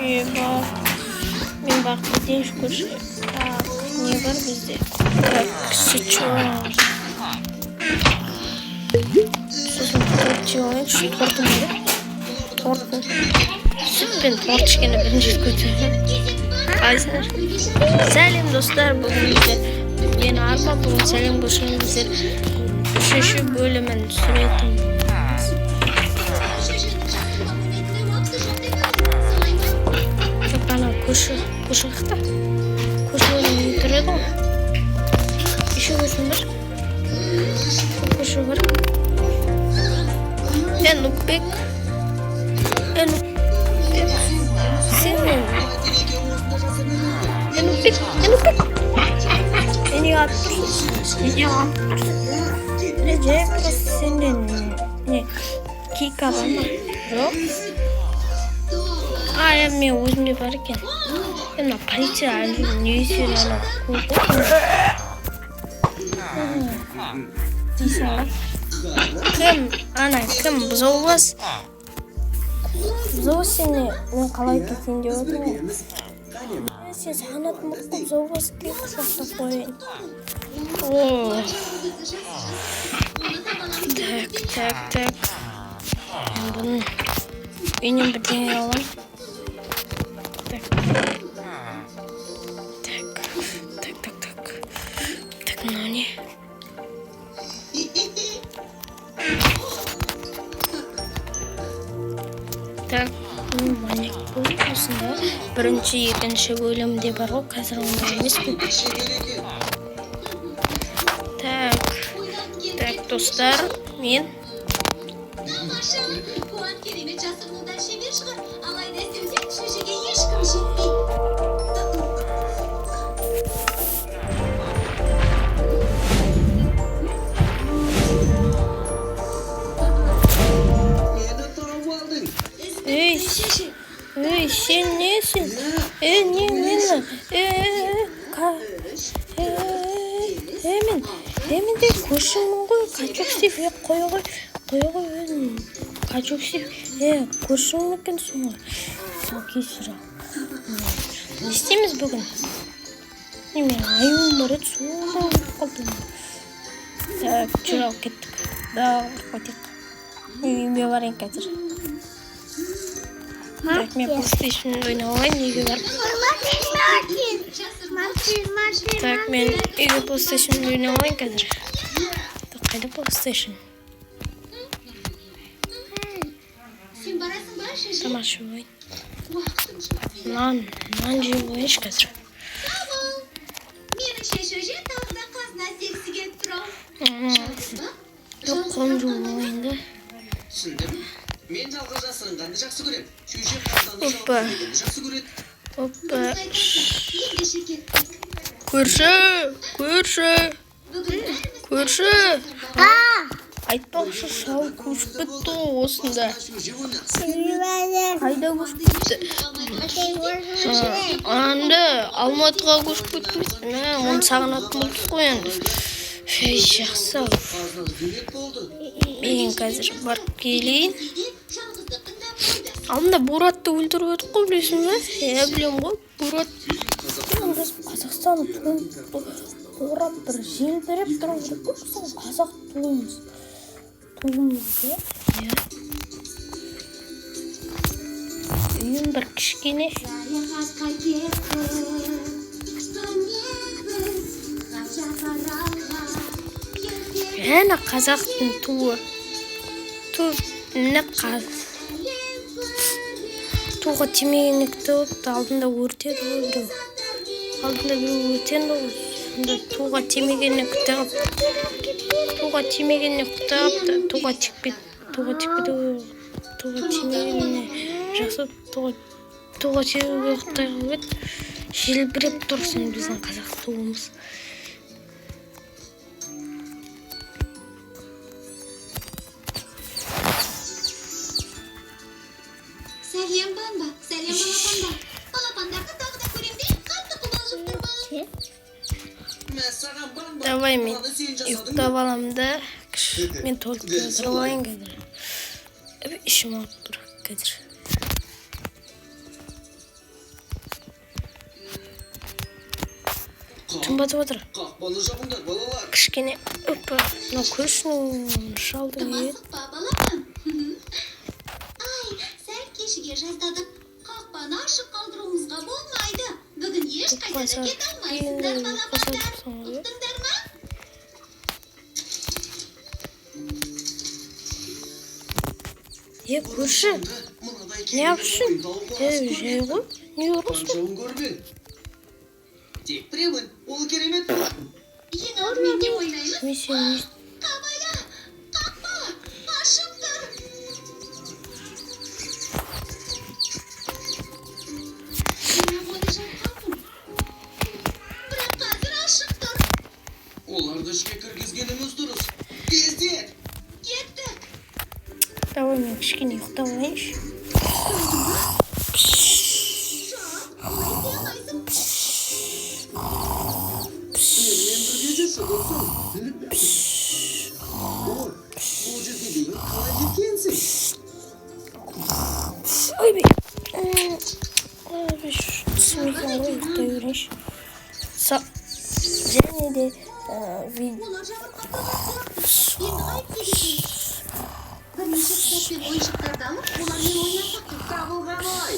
Bak. Ben bak dediğin şu kurşun. Bak ne var bizde? Bak sıçıyor. Sosun tortçuyor. Şu tortum var. Tortum. Sütten torç gene birinci kötü. Ayşer. Selam dostlar, bugün bize yeni arma bugün selam koşun bize. Şu bölümün süretim. Koşu hafta. Koşu'nun yukarıda mı? İşe koşun var. Koşu var. En upek. Senin. En upek. En yaptın. Recep senin. Ne? Kika var mı? Yok. Ayam mı uzun varken. Ben politsiya news'ini Kim бұзауыз? Бұзауыз сені мен қалай кетейін деп отырмын. Сен сағынатын мықты бұзауыз келіп сақтап қойын. Так. Мен бұның үйінен бірдеңе аламын. Так, ну не. Так, маник болмасында бірінші екінші бөлімде бар ғой, қазір онда емес пе? Так, достар, мен sen nesin? Ne meni? Hemen de koşumun koy, kaçak sif koy özün. Kaçak sif, koşumun ekan so'ng. Kesira. Ne isteymiz bugün? Men ayım var edi, so'ng qoldim. Tak, chiroq ketdik. Da, qo'ydik. Uyimga boring hozir. Так, мен PlayStation ойнауға неге барып? Так, мен үйге PlayStation ойнауға қазір. Қайда PlayStation? Тамаша ойын. Нан жеп ойыншы қазір. Жоқ, қолым жуып ойынды. Men жалғыз жасырынғанды жақсы көрем. Шүйшек қазданды жалғыз жақсы көреді. Көрші. Айтпақшы шау көшіп бітті осында. Қайда көшіп бітті? Анды Алматыға көшіп бітті. Оны сағынатын болдық қой енді. Жақсы. Мен қазір барып келейін. Алдында Боратты өлтіріп өтіп қой, білесің бе? Білем ғой, Борат. Қазақстан Борат бір жел беріп тұрып жүріп қой, қазақ туымыз. Туымызды. Үйім бір кішкене. Әні қазақтың туы. Не қаз. Туға тимегенікті өпті, алдында өртеді ғой біреу. Алдында біреу өртенді ғой. Сонда туға тимегенікті қапты. Туға тикпеді. Туға тимегеніне жақсы. Туға тимегеніне қытай қылбет. Желбіреп тұрсын біздің қазақ туымыз. Сәлем панда. Балапандарды тағы да көрем де, қатты қобалжып тұрмын. Давай мен ұйықтап алам да, мен толып тұрып алайын қазір. Ішім ауырып тұр қазір. Отын батып отыр. Қақпаны жабыңдар, балалар. Кішкене опа, мына көршінің шалды Тым не? асықпа, балапан. Ай, сәл кешіге жаздадық. Қақпаны ашық қалдыруымызға болмайды. Бүгін ешқайда да кете алмайсыңдар, балапандар. Ұқтыңдар ма? Көрші, не yapıyorsun? Жай ғой, не ұрысың? Қаншауын көрген. Тек біреуін, ол керемет. Ең алдымен не ойлаймыз? Мен сені Қабая, қақпа, ашық тұр. Мен оны жатқанмын. Бірақ қазір ашық тұр. Оларды ішке кіргізгеніміз дұрыс. Тездет. Кеттік. Давай мен кішкене ұйықтап алайыншы. Жоқ, олай демайсың. Менімен бірге жүрші достым. Ой, бұл жерге дейін қалай кеткенсің? Ойбай. Түсімейтін ғой, ұйықтай берейінші. Және де Олар жабырқап тұрған сияқты. Енді қайтып бірнеше кітап пен ойыншықтарды алып, олармен ойнасақ. Табылған ой.